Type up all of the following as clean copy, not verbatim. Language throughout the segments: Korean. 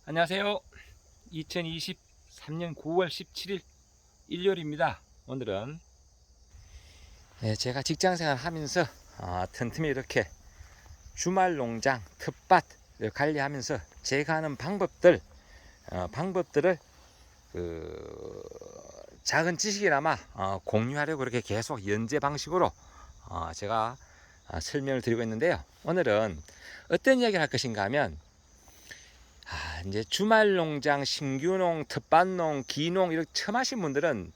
안녕하세요. 2023년 9월 17일 일요일입니다. 오늘은 제가 직장생활 하면서 틈틈이 이렇게 주말 농장 텃밭을 관리하면서 제가 하는 방법들을 그 작은 지식이나마 공유하려고 그렇게 계속 연재 방식으로 제가 설명을 드리고 있는데요. 오늘은 어떤 이야기를 할 것인가 하면 이제 주말 농장, 신규농, 텃밭농, 기농 이렇게 처음 하신 분들은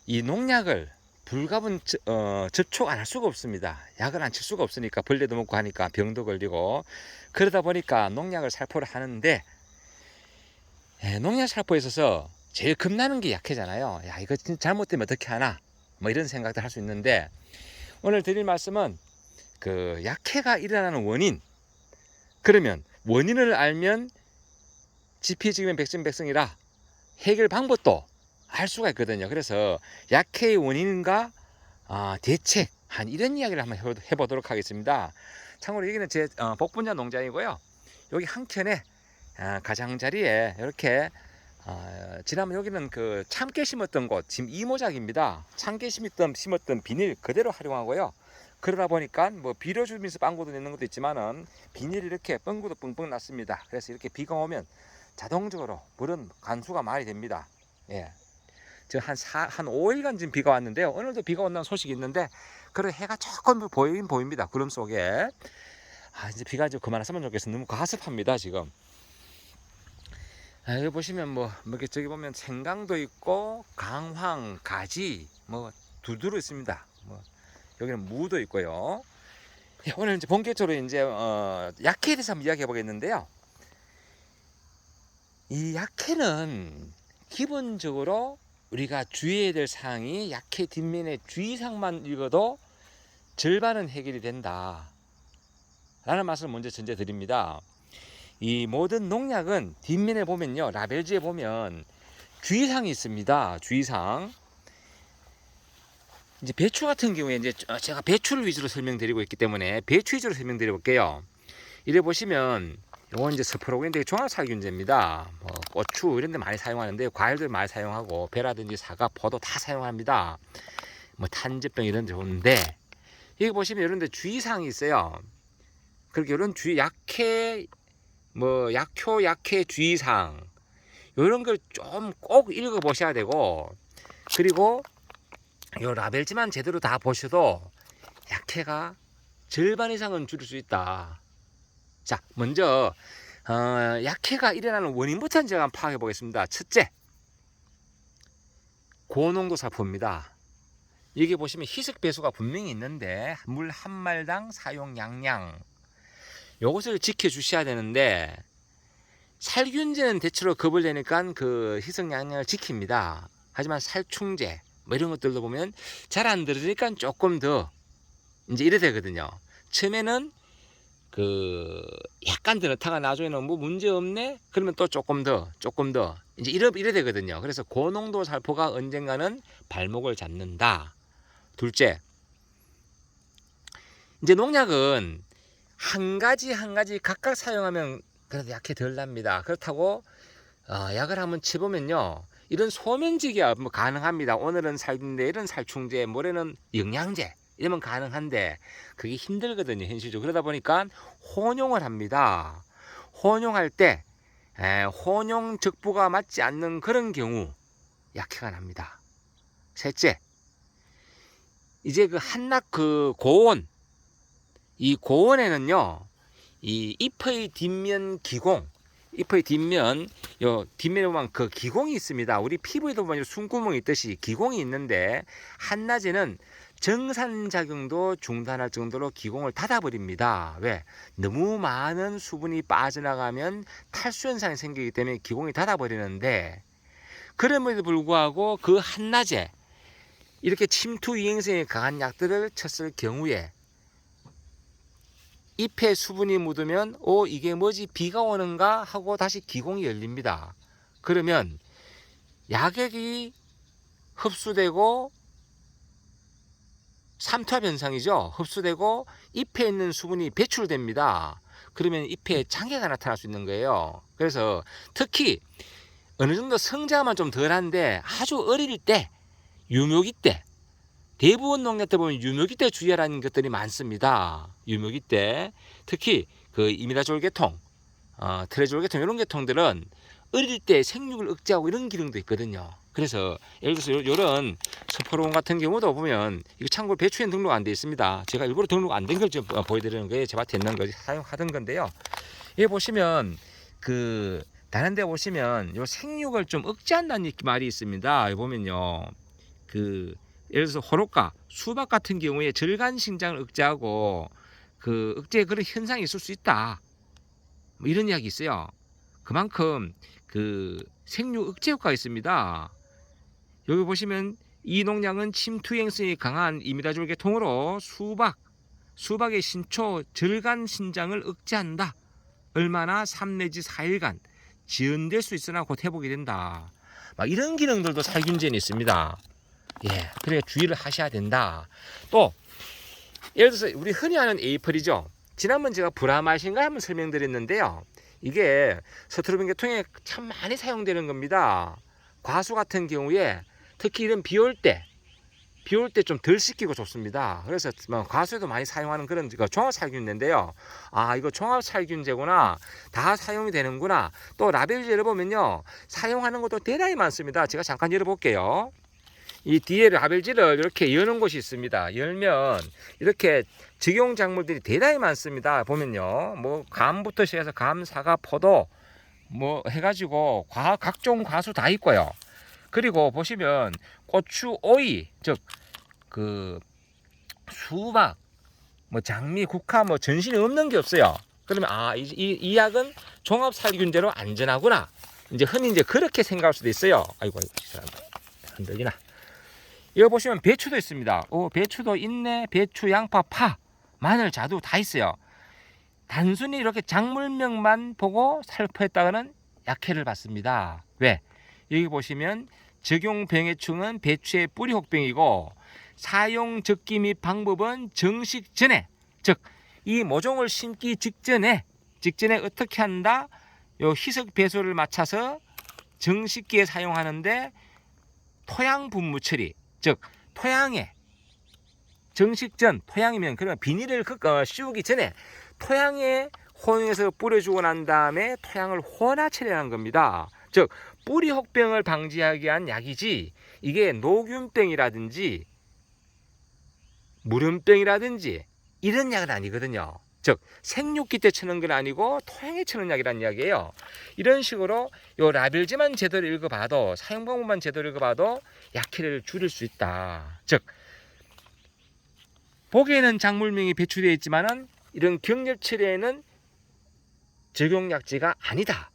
이 농약을 불가분 접촉 안 할 수가 없습니다. 약을 안 칠 수가 없으니까 벌레도 먹고 하니까 병도 걸리고 그러다 보니까 농약을 살포를 하는데 농약 살포에 있어서 제일 겁나는 게 약해잖아요. 야, 이거 진짜 잘못되면 어떻게 하나 뭐 이런 생각들 할 수 있는데 오늘 드릴 말씀은 그 약해가 일어나는 원인, 그러면 원인을 알면 지피지기면 백전백승이라 해결 방법도 알 수가 있거든요. 그래서 약해의 원인과 대책 이런 이야기를 한번 해보도록 하겠습니다. 참고로 여기는 제 복분자 농장이고요. 여기 한켠에 가장자리에 이렇게 지난번 여기는 그 참깨 심었던 곳 지금 이모작입니다. 참깨 심었던 비닐 그대로 활용하고요. 그러다 보니까 뭐 비료 주면서 빵구도 내는 것도 있지만은 비닐이 이렇게 뻥구도 뻥뻥 났습니다. 그래서 이렇게 비가 오면 자동적으로 물은 간수가 많이 됩니다. 예. 지금 한 5일간 지금 비가 왔는데요. 오늘도 비가 온다는 소식이 있는데, 그래 해가 조금 보이긴 보입니다. 구름 속에. 이제 비가 좀 그만 왔으면 좋겠어. 너무 가습합니다, 지금. 여기 보시면 뭐 저기 보면 생강도 있고, 강황, 가지, 뭐, 두두루 있습니다. 뭐, 여기는 무도 있고요. 오늘 이제 본격적으로 이제, 약해에 대해서 한번 이야기해 보겠는데요. 이 약해는 기본적으로 우리가 주의해야 될 사항이 약해 뒷면에 주의사항만 읽어도 절반은 해결이 된다 라는 말씀을 먼저 전제 드립니다. 이 모든 농약은 뒷면에 보면요, 라벨지에 보면 주의사항이 있습니다. 주의사항. 이제 배추 같은 경우에 이제 제가 배추를 위주로 설명드리고 있기 때문에 배추 위주로 설명드려 볼게요. 이래 보시면 이건 이제 스프로그인데 종합살균제입니다. 뭐 고추 이런 데 많이 사용하는데 과일들 많이 사용하고 배라든지 사과, 포도 다 사용합니다. 뭐 탄저병 이런 데 좋은데 여기 보시면 이런 데 주의사항이 있어요. 그렇게 이런 약해 뭐 약효 주의사항 이런 걸 좀 꼭 읽어 보셔야 되고, 그리고 이 라벨지만 제대로 다 보셔도 약해가 절반 이상은 줄일 수 있다. 자, 먼저 약해가 일어나는 원인부터 제가 한번 파악해 보겠습니다. 첫째, 고농도 살포입니다. 여기 보시면 희석 배수가 분명히 있는데 물 한 말당 사용 양량 요것을 지켜 주셔야 되는데, 살균제는 대체로 겁을 내니까 그 희석 양량을 지킵니다. 하지만 살충제 뭐 이런 것들도 보면 잘 안 들으니까 조금 더 이제 이래 되거든요. 처음에는 그 약간 더 넣다가 나중에는 뭐 문제 없네 그러면 또 조금 더 이제 이래 되거든요. 그래서 고농도 살포가 언젠가는 발목을 잡는다. 둘째, 이제 농약은 한 가지 각각 사용하면 그래도 약해 덜 납니다. 그렇다고 약을 한번 쳐보면요, 이런 소면지기야 뭐 가능합니다. 오늘은 살균제, 이런 살충제, 모레는 영양제 이러면 가능한데 그게 힘들거든요, 현실적으로. 그러다 보니까 혼용을 합니다. 혼용할 때 혼용 적부가 맞지 않는 그런 경우 약해가 납니다. 셋째, 이제 그 한낙 그 고온, 이 고온에는요, 이 잎의 뒷면 기공, 잎의 뒷면, 요 뒷면에 보면 그 기공이 있습니다. 우리 피부에도 보면 숨구멍이 있듯이 기공이 있는데 한낮에는 정산작용도 중단할 정도로 기공을 닫아버립니다. 왜? 너무 많은 수분이 빠져나가면 탈수 현상이 생기기 때문에 기공이 닫아버리는데, 그럼에도 불구하고 그 한낮에 이렇게 침투 이행성이 강한 약들을 쳤을 경우에 잎에 수분이 묻으면 이게 뭐지, 비가 오는가 하고 다시 기공이 열립니다. 그러면 약액이 흡수되고 삼투압 현상이죠. 흡수되고 잎에 있는 수분이 배출됩니다. 그러면 잎에 장애가 나타날 수 있는 거예요. 그래서 특히 어느 정도 성장만 좀 덜한데 아주 어릴 때, 유묘기 때, 대부분 농약들 보면 유묘기 때 주의하라는 것들이 많습니다. 유묘기 때 특히 그 이미다졸계통, 트레졸계통 이런 계통들은 어릴 때 생육을 억제하고 이런 기능도 있거든요. 그래서 예를 들어서 이런 서포론 같은 경우도 보면 이거 참고로 배추엔 등록 안 돼 있습니다. 제가 일부러 등록 안 된 걸 좀 보여드리는 거예요. 제 밭에 있는 거 사용하던 건데요. 여기 보시면 그 다른 데 보시면 요 생육을 좀 억제한다는 말이 있습니다. 여기 보면요. 그 예를 들어서 호로카, 수박 같은 경우에 절간 sinh 장을 억제하고 그 억제 그런 현상이 있을 수 있다. 뭐 이런 이야기 있어요. 그만큼 그 생육 억제 효과가 있습니다. 여기 보시면 이 농약은 침투 행성이 강한 이미다졸계통으로 수박의 신초 절간 sinh 장을 억제한다. 얼마나 3 내지 4일간 지연될 수 있으나 곧 회복이 된다. 막 이런 기능들도 살균제는 있습니다. 예, 그래 주의를 하셔야 된다. 또 예를 들어서 우리 흔히 아는 에이플이죠. 지난번 제가 브라마신가 한번 설명드렸는데요. 이게 스트로빈 계통에 참 많이 사용되는 겁니다. 과수 같은 경우에 특히 이런 비 올 때 좀 덜 씻기고 좋습니다. 그래서 과수에도 많이 사용하는 그런 종합살균제인데요. 아, 이거 종합살균제구나. 다 사용이 되는구나. 또 라벨지 열어보면요. 사용하는 것도 대단히 많습니다. 제가 잠깐 열어볼게요. 이 뒤에 라벨지를 이렇게 여는 곳이 있습니다. 열면 이렇게 적용 작물들이 대단히 많습니다. 보면요. 뭐 감부터 시작해서 감, 사과, 포도 뭐 해가지고 각종 과수 다 있고요. 그리고 보시면 고추, 오이, 즉 그 수박, 뭐 장미, 국화, 뭐 전신이 없는 게 없어요. 그러면 이 약은 종합살균제로 안전하구나. 이제 흔히 이제 그렇게 생각할 수도 있어요. 아이고 흔들리나. 이거 보시면 배추도 있습니다. 배추도 있네. 배추, 양파, 파, 마늘, 자두 다 있어요. 단순히 이렇게 작물명만 보고 살포했다가는 약해를 받습니다. 왜? 여기 보시면 적용병해충은 배추의 뿌리 혹병이고 사용 적기 및 방법은 정식 전에, 즉 이 모종을 심기 직전에 어떻게 한다? 요 희석 배수를 맞춰서 정식기에 사용하는데 토양 분무 처리, 즉 토양에 정식 전, 토양이면 그러면 비닐을 씌우기 전에 토양에 혼용해서 뿌려주고 난 다음에 토양을 혼화 처리하는 겁니다. 즉 뿌리 혹병을 방지하기 위한 약이지 이게 녹균병이라든지 물음병이라든지 이런 약은 아니거든요. 즉 생육기 때 치는 건 아니고 토양에 치는 약이라는 이야기예요. 이런 식으로 요 라벨지만 제대로 읽어봐도 사용 방법만 제대로 읽어봐도 약해를 줄일 수 있다. 즉 보기에는 작물명이 배출되어 있지만은 이런 경력 처리에는 적용약제가 아니다.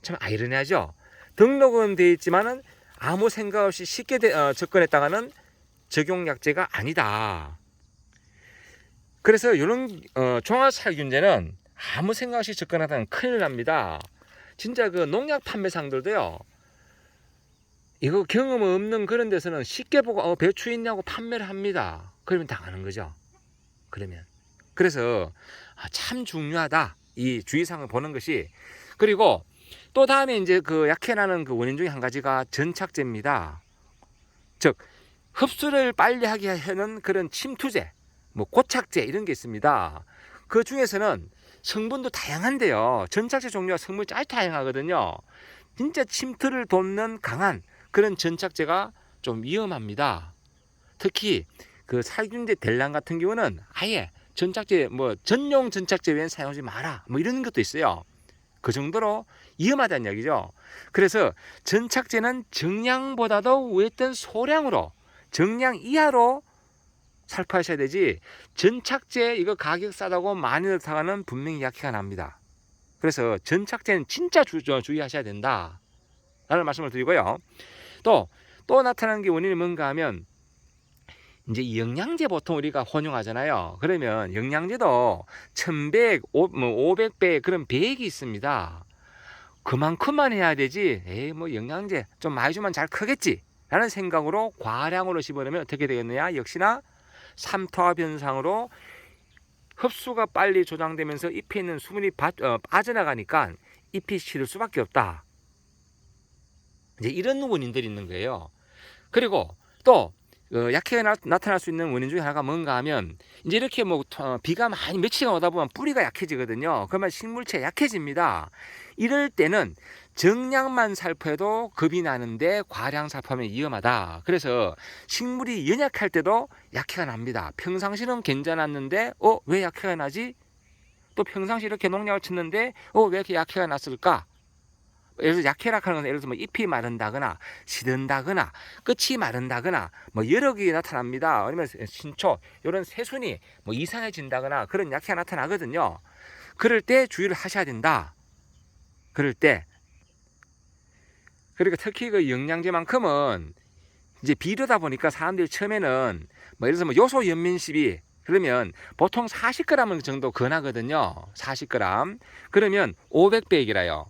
참 아이러니하죠. 등록은 되어 있지만은 아무 생각 없이 쉽게 접근했다가는 적용약제가 아니다. 그래서 이런 종합살균제는 아무 생각 없이 접근하다는 큰일 납니다. 진짜 그 농약 판매상들도요. 이거 경험 없는 그런 데서는 쉽게 보고 배추 있냐고 판매를 합니다. 그러면 당하는 거죠. 그래서 참 중요하다. 이 주의사항을 보는 것이. 그리고 또 다음에 이제 그 약해나는 그 원인 중에 한 가지가 전착제입니다. 즉 흡수를 빨리 하게 하는 그런 침투제, 뭐 고착제 이런 게 있습니다. 그 중에서는 성분도 다양한데요. 전착제 종류가 성분이 잘 다양하거든요. 진짜 침투를 돕는 강한 그런 전착제가 좀 위험합니다. 특히 그 살균제 델랑 같은 경우는 아예 전착제 뭐 전용 전착제 외엔 사용하지 마라 뭐 이런 것도 있어요. 그 정도로 위험하다는 얘기죠. 그래서 전착제는 정량보다도 어떤 소량으로 정량 이하로 살포하셔야 되지 전착제 이거 가격 싸다고 많이 넣다가는 분명히 약해가 납니다. 그래서 전착제는 진짜 주의하셔야 된다 라는 말씀을 드리고요. 또 나타나는 게 원인이 뭔가 하면 이제 영양제 보통 우리가 혼용하잖아요. 그러면 영양제도 1100, 500배 그런 배액이 있습니다. 그만큼만 해야 되지 뭐 영양제 좀 많이 주면 잘 크겠지 라는 생각으로 과량으로 집어넣으면 어떻게 되겠느냐, 역시나 삼투압 현상으로 흡수가 빨리 조장되면서 잎에 있는 수분이 빠져나가니까 잎이 시들 수밖에 없다. 이제 이런 원인들이 있는 거예요. 그리고 또 약해가 나타날 수 있는 원인 중에 하나가 뭔가 하면 이제 이렇게 뭐 비가 많이 며칠간 오다 보면 뿌리가 약해지거든요. 그러면 식물체 약해집니다. 이럴 때는 정량만 살포해도 겁이 나는데 과량 살포하면 위험하다. 그래서 식물이 연약할 때도 약해가 납니다. 평상시는 괜찮았는데 왜 약해가 나지? 또 평상시 이렇게 농약을 쳤는데 왜 이렇게 약해가 났을까? 예를 들어서 약해라고 하는 건 예를 들어서 뭐 잎이 마른다거나 시든다거나 끝이 마른다거나 뭐 여러 개 나타납니다. 아니면 신초 이런 새순이 뭐 이상해진다거나 그런 약해가 나타나거든요. 그럴 때 주의를 하셔야 된다. 그럴 때 그리고 특히 그 영양제만큼은 이제 비료다 보니까 사람들이 처음에는 뭐 예를 들어서 뭐 요소 연민십이 그러면 보통 40g 정도 권하거든요. 40g 그러면 500배액이라요.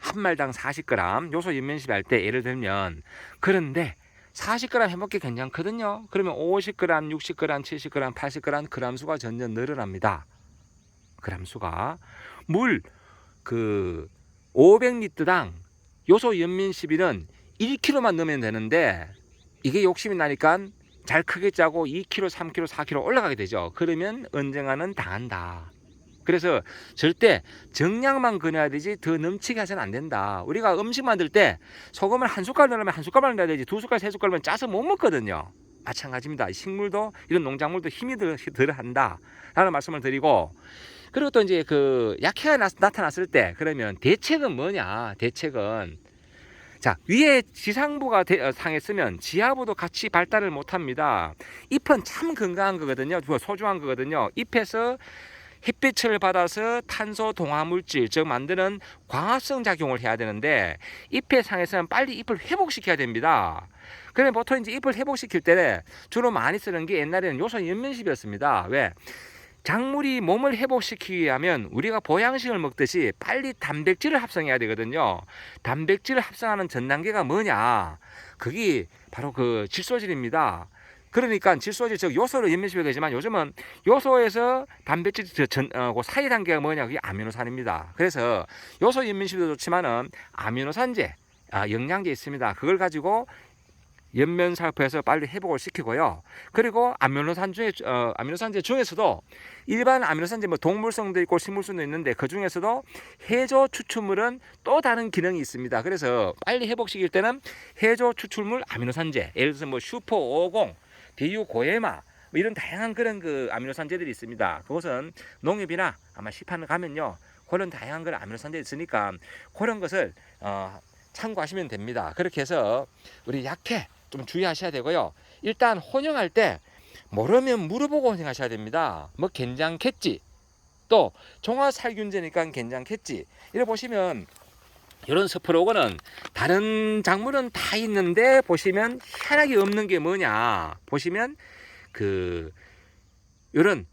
한 말당 40g 요소 연면십 할 때 예를 들면 그런데 40g 해먹기 괜찮거든요. 그러면 50g, 60g, 70g, 80g 그람수가 점점 늘어납니다. 그람수가 물 그 500리터당 요소 연민십일은 1kg만 넣으면 되는데 이게 욕심이 나니까 잘 크게 짜고 2kg, 3kg, 4kg 올라가게 되죠. 그러면 언젠가는 당한다. 그래서 절대 정량만 권해야 되지 더 넘치게 해서는 안 된다. 우리가 음식 만들 때 소금을 한 숟갈 넣으면 한 숟갈만 넣어야 되지 두 숟갈, 세 숟갈만 짜서 못 먹거든요. 마찬가지입니다. 식물도 이런 농작물도 힘이 덜 한다. 라는 말씀을 드리고 그리고 또 이제 그 약해가 나타났을 때 그러면 대책은 뭐냐? 대책은 자 위에 지상부가 상했으면 지하부도 같이 발달을 못합니다. 잎은 참 건강한 거거든요. 소중한 거거든요. 잎에서 햇빛을 받아서 탄소 동화 물질 즉 만드는 광합성 작용을 해야 되는데 잎의 상에서는 빨리 잎을 회복시켜야 됩니다. 그러면 보통 이제 잎을 회복시킬 때 주로 많이 쓰는 게 옛날에는 요소 연면십이었습니다. 왜? 작물이 몸을 회복시키기 위하면 우리가 보양식을 먹듯이 빨리 단백질을 합성해야 되거든요. 단백질을 합성하는 전 단계가 뭐냐? 그게 바로 그 질소질입니다. 그러니까 질소질 즉 요소를 연면십이라고 하지만 요즘은 요소에서 단백질 그 사이 단계가 뭐냐? 그게 아미노산입니다. 그래서 요소 연면십도 좋지만은 아미노산제, 영양제 있습니다. 그걸 가지고 연면 살포해서 빨리 회복을 시키고요. 그리고 아미노산제 중에서도 일반 아미노산제 뭐 동물성도 있고 식물성도 있는데 그 중에서도 해조 추출물은 또 다른 기능이 있습니다. 그래서 빨리 회복시킬 때는 해조 추출물 아미노산제, 예를 들어서 뭐 슈퍼 550, 대유 고에마 뭐 이런 다양한 그런 그 아미노산제들이 있습니다. 그것은 농협이나 아마 시판을 가면요, 그런 다양한 그런 아미노산제가 있으니까 그런 것을 참고하시면 됩니다. 그렇게 해서 우리 약해 좀 주의하셔야 되고요. 일단 혼용할 때 모르면 물어보고 혼용하셔야 됩니다. 뭐 괜찮겠지, 또 종합살균제니까 괜찮겠지, 이래 보시면 이런 스프로그는 다른 작물은 다 있는데 보시면 희한하게 없는 게 뭐냐, 보시면 그 이런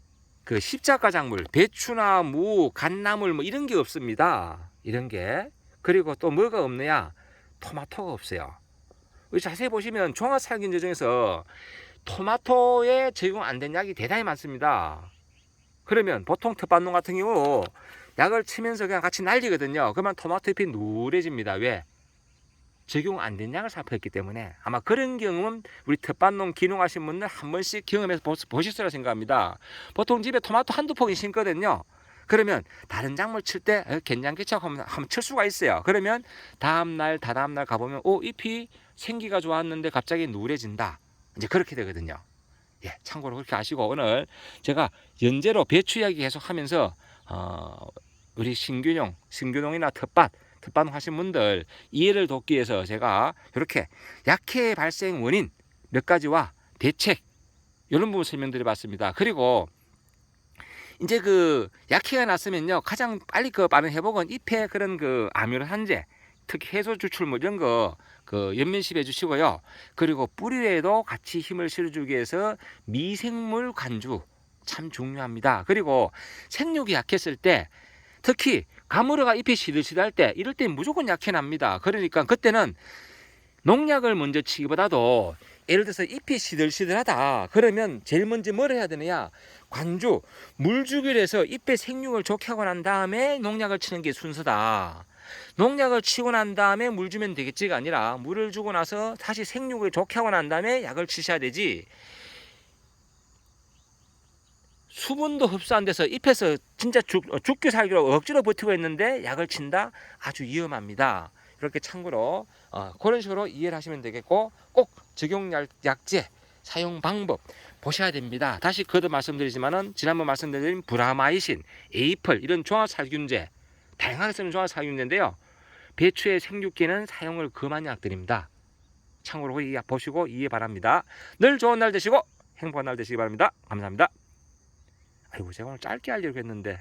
그 십자가 작물 배추나 무, 갓나물 뭐 이런 게 없습니다. 이런 게. 그리고 또 뭐가 없느냐, 토마토가 없어요. 자세히 보시면 종합살균제 중에서 토마토에 적용 안 된 약이 대단히 많습니다. 그러면 보통 텃밭농 같은 경우 약을 치면서 그냥 같이 날리거든요. 그러면 토마토 잎이 누래집니다. 왜? 적용 안 된 약을 살포했기 때문에. 아마 그런 경험은 우리 텃밭농 기농하신 분들 한 번씩 경험해서 보실 거라 생각합니다. 보통 집에 토마토 한두 포기 심거든요. 그러면 다른 작물 칠 때 괜찮겠지 하고 한번 칠 수가 있어요. 그러면 다음날 다다음날 가보면 잎이 생기가 좋았는데 갑자기 누래진다, 이제 그렇게 되거든요. 예, 참고로 그렇게 아시고 오늘 제가 연재로 배추 이야기 계속 하면서 우리 신규농이나 텃밭 하신 분들 이해를 돕기 위해서 제가 이렇게 약해 발생 원인 몇 가지와 대책 이런 부분 설명드려 봤습니다. 그리고 이제 그 약해가 났으면요, 가장 빨리 그 빠른 회복은 잎의 그런 그 아미노산제, 특히 해소 추출물 이런 거 그 연면십 해주시고요. 그리고 뿌리에도 같이 힘을 실어주기 위해서 미생물 관주 참 중요합니다. 그리고 생육이 약했을 때, 특히 가물어가 잎이 시들시들할 때, 이럴 때 무조건 약해 납니다. 그러니까 그때는 농약을 먼저 치기보다도 예를 들어서 잎이 시들시들하다 그러면 제일 먼저 뭘 해야 되느냐, 관주 물주기를 해서 잎의 생육을 좋게 하고 난 다음에 농약을 치는 게 순서다. 농약을 치고 난 다음에 물 주면 되겠지가 아니라 물을 주고 나서 다시 생육을 좋게 하고 난 다음에 약을 치셔야 되지. 수분도 흡수 안 돼서 잎에서 진짜 죽기 살기로 억지로 버티고 있는데 약을 친다? 아주 위험합니다. 이렇게 참고로 그런 식으로 이해를 하시면 되겠고, 꼭 적용약제 사용 방법 보셔야 됩니다. 다시 거듭 말씀드리지만은 지난번 말씀드린 브라마이신, 에이플 이런 종합살균제, 다양하게 쓰는 종합살균제인데요. 배추의 생육기는 사용을 금한 약들입니다. 참고로 이 약 보시고 이해 바랍니다. 늘 좋은 날 되시고 행복한 날 되시기 바랍니다. 감사합니다. 아이고, 제가 오늘 짧게 하려고 했는데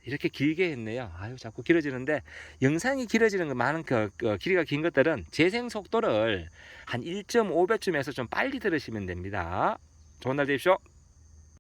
이렇게 길게 했네요. 아유, 자꾸 길어지는데, 영상이 길어지는 거 많은 길이가 긴 것들은 재생 속도를 한 1.5배쯤 해서 좀 빨리 들으시면 됩니다. 좋은 날 되십시오.